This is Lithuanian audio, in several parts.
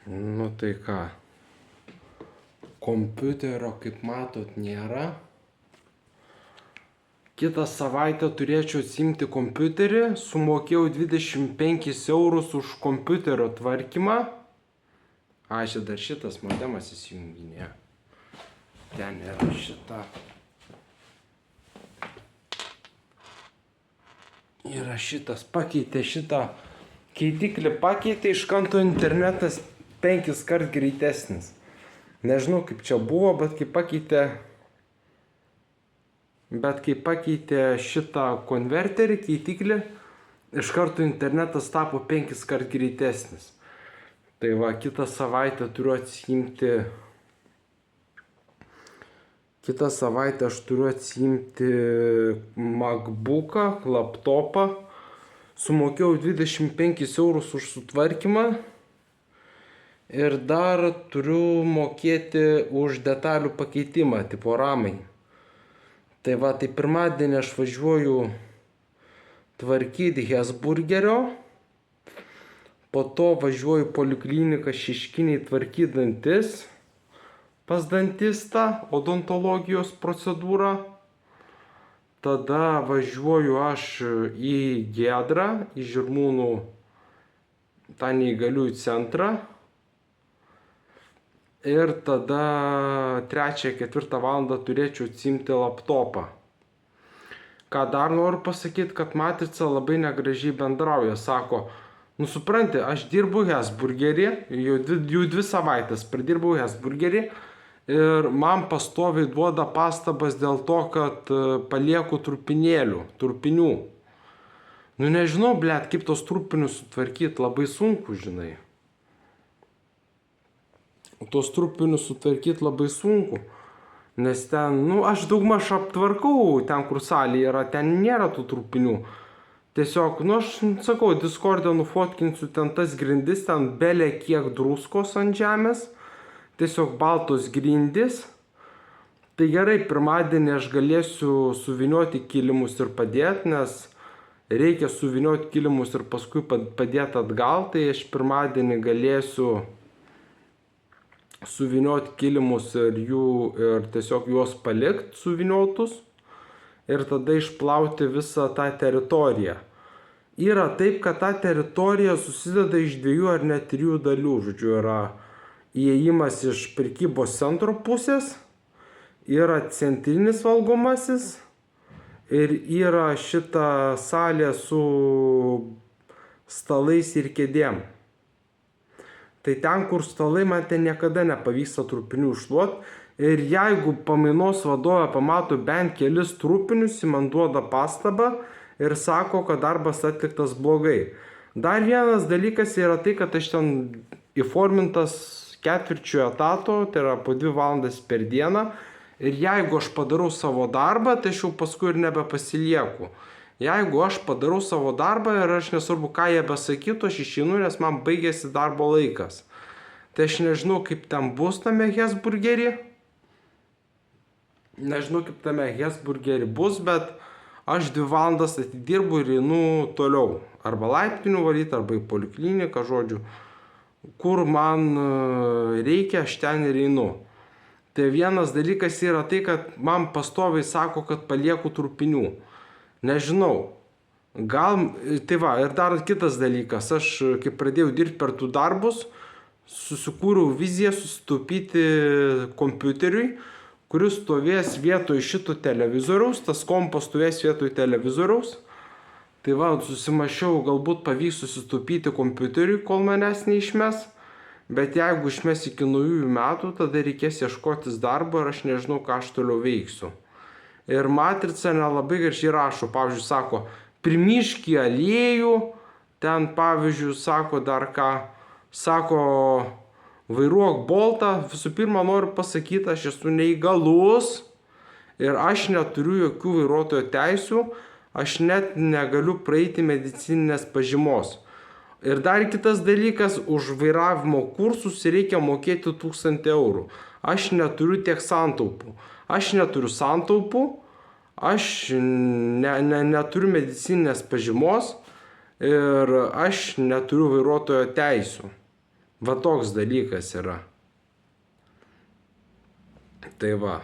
Nu tai ką, kompiuterio kaip matot nėra. Kitą savaitę turėčiau atsimti kompiuterį, sumokėjau 25 eurus už kompiuterio tvarkymą. Čia dar šitas modemas įsijunginė. Ten yra šita. Yra šitas, pakeitė šitą keitiklį, pakeitė iš kanto internetas 5 kart greitesnis. Nežinau kaip čia buvo, bet kai pakeitė šitą konverterį, keitiklį, iš karto internetas tapo 5 kart greitesnis. Tai va, kitą savaitę turiu atsiimti. Kitą savaitę aš turiu atsiimti MacBooką, laptopą. Sumokėjau 25 eurus už sutvarkymą. Ir dar turiu mokėti už detalių pakeitimą, tipo ramai. Tai va, tai pirmadienį aš važiuoju tvarkyti Hesburgerio. Po to važiuoju polikliniką Šeškinėj tvarkyti dantis. Pas dantistą, odontologijos procedūrą. Tada važiuoju aš į Giedrą, į Žirmūnų tą neįgaliųjų centrą. Ir tada 3-4 valandą turėčiau atsimti laptopą. Ką dar noriu pasakyti, kad Matrica labai negražiai bendrauja. Sako, nu supranti, aš dirbu Hesburgerį, jau 2 savaitės pradirbau Hesburgerį. Ir man pastoviai duoda pastabas dėl to, kad palieku trupinių. Nu nežinau, blet, kaip tos trupinius sutvarkyti, labai sunku, žinai. Tos trupinius sutvarkyti labai sunku. Nes ten, aš daugmaž aptvarkau ten, kur salė yra, ten nėra tų trupinių. Tiesiog, aš sakau, Discord'e nufotkinsiu ten tas grindis, ten belė kiek druskos ant žemės. Tiesiog baltos grindys. Tai gerai, pirmadienį aš galėsiu suvinioti kilimus ir padėti, nes reikia suvinioti kilimus ir paskui padėti atgal. Tai aš pirmadienį galėsiu suvinioti kilimus ir tiesiog juos palikti suviniotus. Ir tada išplauti visą tą teritoriją. Yra taip, kad ta teritorija susideda iš 2 ar net 3 dalių. Žodžiu, yra įėjimas iš prekybos centro pusės, yra centrinis valgomasis ir yra šita salė su stalais ir kėdėm. Tai ten, kur stalai, man ten niekada nepavyksta trupinių iššluoti. Ir jeigu pamainos vadovė pamato bent kelis trupinius, ji man duoda pastabą ir sako, kad darbas atliktas blogai. Dar vienas dalykas yra tai, kad aš ten įformintas 4 etato, tai yra po 2 valandas per dieną. Ir jeigu aš padarau savo darbą, tai aš jau paskui ir nebepasilieku. Jeigu aš padarau savo darbą ir aš nesvarbu, ką jie besakytų, aš išeinu, nes man baigėsi darbo laikas. Tai aš nežinau, kaip ten bus tame Hesburgerį. Bet aš 2 valandas atidirbu ir einu toliau. Arba laiptinių valyti, arba į polikliniką, žodžiu. Kur man reikia, aš ten ir einu. Tai vienas dalykas yra tai, kad man pastoviai sako, kad palieku trupinių. Nežinau. Tai va, ir dar kitas dalykas. Aš, kai pradėjau dirbti per tų darbus, susikūriau viziją susitaupyti kompiuteriui, kuris stovės vietoj šito televizoriaus, tas kompas stovės vietoj televizoriaus. Tai va, susimašiau, galbūt pavyks susitaupyti kompiuteriui, kol manęs neišmes. Bet jeigu išmes iki naujųjų metų, tada reikės ieškotis darbo ir aš nežinau, ką aš toliau veiksiu. Ir Matrica nelabai gražiai rašo, pavyzdžiui, sako, primyški aliejų, ten, pavyzdžiui, sako dar ką, sako, vairuok Boltą. Visų pirma, noriu pasakyti, aš esu neįgalus ir aš neturiu jokių vairuotojo teisių, aš net negaliu praeiti medicininės pažymos. Ir dar kitas dalykas, už vairavimo kursus reikia mokėti 1000 eurų. Aš neturiu tiek santaupų. Aš neturiu santaupų, aš neturiu medicininės pažymos ir aš neturiu vairuotojo teisių. Va toks dalykas yra. Tai va.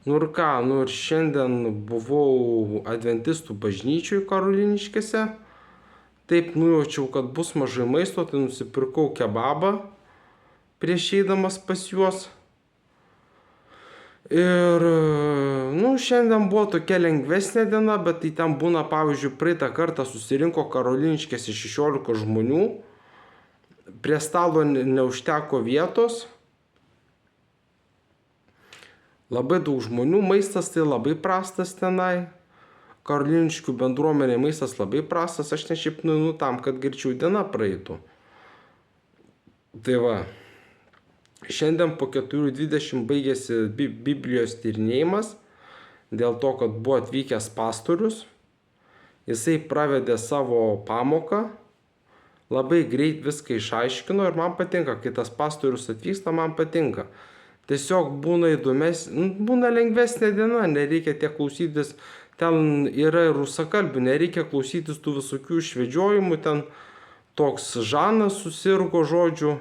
Nu ir ką, nu ir šiandien buvau adventistų bažnyčioj Karoliniškėse. Taip nujaučiau, kad bus mažai maisto, tai nusipirkau kebabą prieš eidamas pas juos. Ir, nu, šiandien buvo tokia lengvesnė diena, bet tai ten būna, pavyzdžiui, praeitą kartą susirinko Karoliniškėse 16 žmonių, prie stalo neužteko vietos. Labai daug žmonių, maistas tai labai prastas tenai. Karoliniškių bendruomenė maistas labai prastas, aš ne šiaip nueinu tam, kad greičiau diena praeitų. Tai va, šiandien po 4:20 baigėsi Biblijos tyrinėjimas, dėl to, kad buvo atvykęs pastorius. Jisai pravedė savo pamoką, labai greit viską išaiškino ir man patinka, kai tas pastorius atvyksta, man patinka. Tiesiog būna būna lengvesnė diena, nereikia tiek klausytis, ten yra ir rusakalbių, nereikia klausytis tų visokių išvedžiojimų, ten toks Žanas susirgo, žodžiu,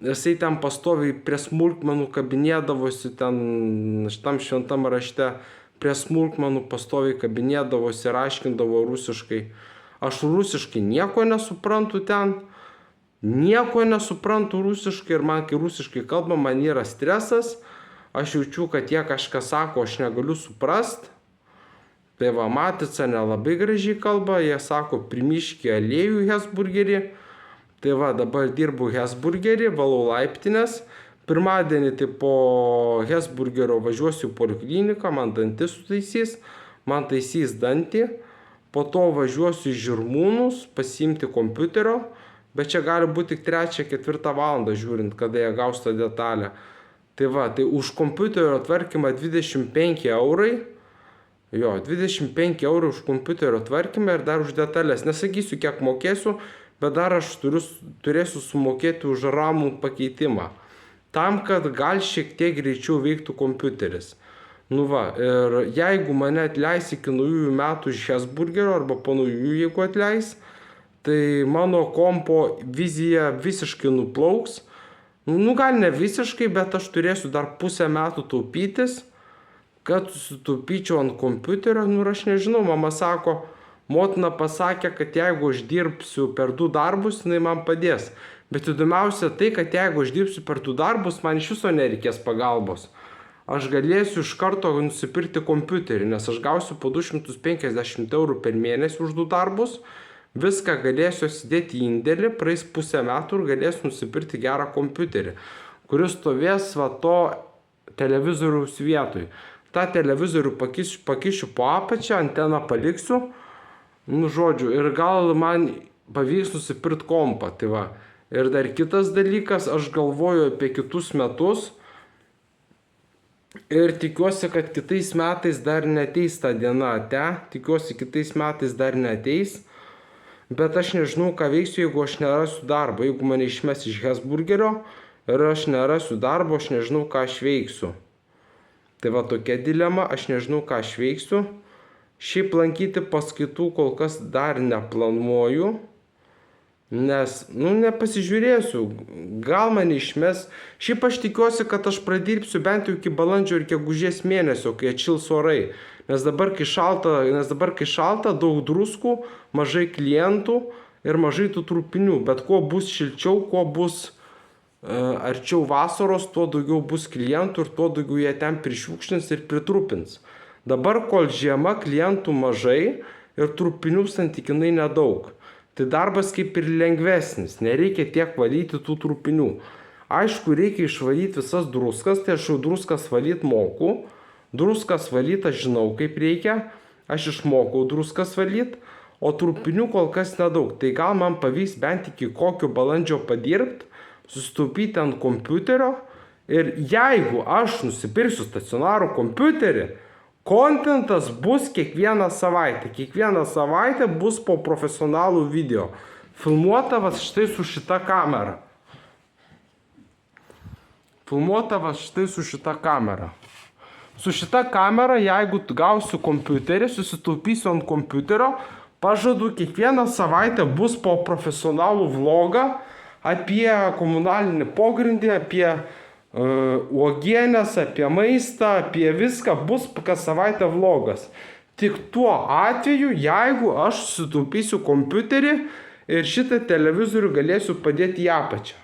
jisai ten pastoviai prie smulkmenų kabinėdavosi, ten šitam šventam rašte prie smulkmenų pastoviai kabinėdavosi ir aiškindavo rusiškai. Aš rusiškai nieko nesuprantu ten. Nieko nesuprantu rusiškai ir man, kai rusiškai kalba, man yra stresas, aš jaučiu, kad jie kažką sako, aš negaliu suprast. Tai va, Matica nelabai gražiai kalba, jie sako primiškį aliejų Hesburgerį. Tai va, dabar dirbu Hesburgerį, valau laiptinės. Pirmadienį tai po Hesburgerio važiuosiu į polikliniką, man dantis sutaisys, man taisys dantį. Po to važiuosiu į Žirmūnus, pasiimti kompiuterio. Bet čia gali būti tik 3-4 valandą žiūrint, kada jie gaus tą detalę. Tai va, tai už kompiuterio tvarkymą 25 eurai. Jo, 25 eurų už kompiuterio tvarkymą ir dar už detalės. Nesakysiu, kiek mokėsiu, bet dar aš turėsiu sumokėti už ramų pakeitimą. Tam, kad gal šiek tiek greičiau veiktų kompiuteris. Nu va, ir jeigu mane atleis iki naujųjų metų iš Hesburgerio arba po naujųjų, jeigu atleis, tai mano kompo vizija visiškai nuplauks. Nu, gal ne visiškai, bet aš turėsiu dar pusę metų taupytis, kad sutaupyčiau ant kompiuterio. Nu, aš nežinau, mama sako, motina pasakė, kad jeigu aš dirbsiu per 2 darbus, jinai man padės. Bet įdomiausia tai, kad jeigu aš dirbsiu per 2 darbus, man iš viso nereikės pagalbos. Aš galėsiu iš karto nusipirkti kompiuterį, nes aš gausiu po 250 eurų per mėnesį už 2 darbus. Viską galėsiu įsidėti į indėlį, praeis pusę metų ir galėsiu nusipirkti gerą kompiuterį, kuris stovės va to televizoriaus vietoj. Ta televizorių pakišiu po apačią, anteną paliksiu, nu žodžiu, ir gal man pavyks nusipirkti kompą. Tai va. Ir dar kitas dalykas, aš galvoju apie kitus metus ir tikiuosi, kad kitais metais dar neateis ta diena, tikiuosi kitais metais dar neateis. Bet aš nežinau, ką veiksiu, jeigu aš nerasiu darbo. Jeigu mane išmes iš Hesburgerio ir aš nerasiu darbo, aš nežinau, ką aš veiksiu. Tai va tokia dilema, aš nežinau, ką aš veiksiu. Šiaip lankyti paskaitų kol kas dar neplanuoju, nes, nepasižiūrėsiu, gal mane išmes. Šiaip aš tikiuosi, kad aš pradirbsiu bent jau iki balandžio ir gegužės mėnesio, kai atšils orai. Nes dabar, kai šalta, daug druskų, mažai klientų ir mažai tų trupinių. Bet kuo bus šilčiau, kuo bus arčiau vasaros, tuo daugiau bus klientų ir tuo daugiau jie ten prišiukšlins ir pritrupins. Dabar, kol žiema, klientų mažai ir trupinių santykinai nedaug. Tai darbas kaip ir lengvesnis, nereikia tiek valyti tų trupinių. Aišku, reikia išvalyti visas druskas, tai aš jau druskas valyti moku. Druskas valyti aš žinau, kaip reikia, aš išmokau druskas valyti, o trupinių kol kas nedaug. Tai gal man pavyks bent iki kokio balandžio padirbti, susitaupyti ant kompiuterio ir jeigu aš nusipirksiu stacionarų kompiuterį, kontentas bus kiekvieną savaitę. Kiekvieną savaitę bus po profesionalų video. Filmuota štai su šita kamera. Su šita kamera, jeigu gausiu kompiuterį, susitaupysiu ant kompiuterio, pažadu, kiekvieną savaitę bus po profesionalų vlogą, apie komunalinį pogrindį, apie uogienės, apie maistą, apie viską bus kas savaitę vlogas. Tik tuo atveju, jeigu aš sutaupysiu kompiuterį ir šitą televizorių galėsiu padėti į apačią.